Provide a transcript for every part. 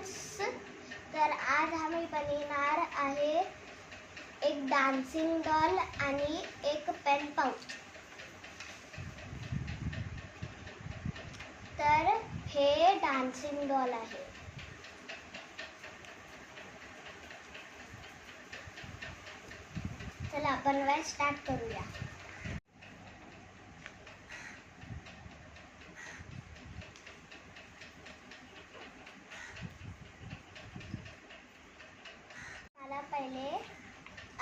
Friends, तर आज आम्ही बनवणार आहे एक डान्सिंग डॉल आणि एक पेन पाउच. तर हे डान्सिंग डॉल आहे. चला बनवायला स्टार्ट करूया. मला पहिले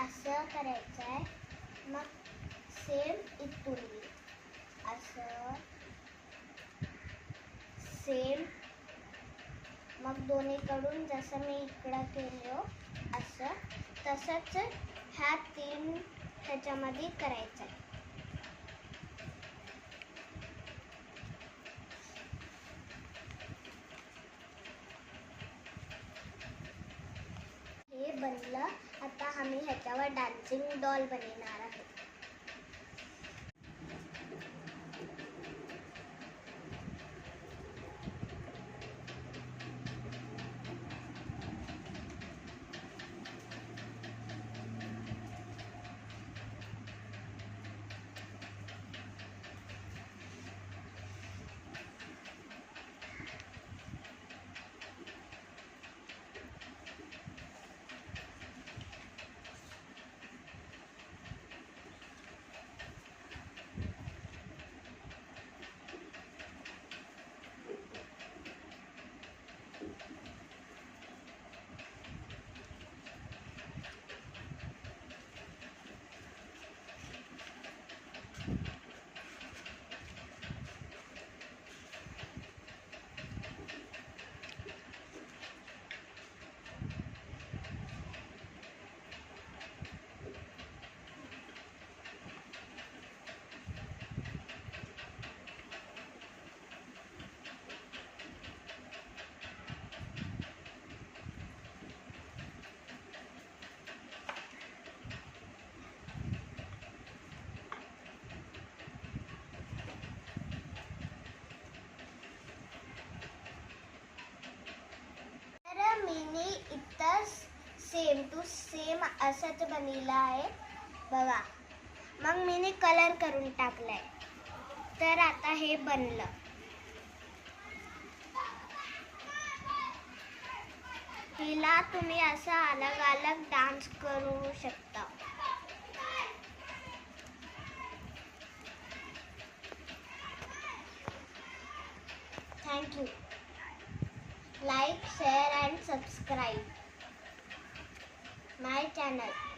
असं करायचं आहे, मग सेम इथून असं सेम, मग दोन्हीकडून जसं मी इकडं केलं असं तसंच ह्या तीन ह्याच्यामध्ये करायचं आहे. हे बनलं. आता आम्ही ह्याच्यावर डान्सिंग डॉल बनवणार आहोत. मीनी इथं सेम टू सेम असंच बनवलं आहे बघा. मग मीनी कलर करून टाकलाय, तर आता हे बनलं. हिला तुम्ही असं अलग अलग डान्स करू शकता. Thank you. Like, share and subscribe my channel.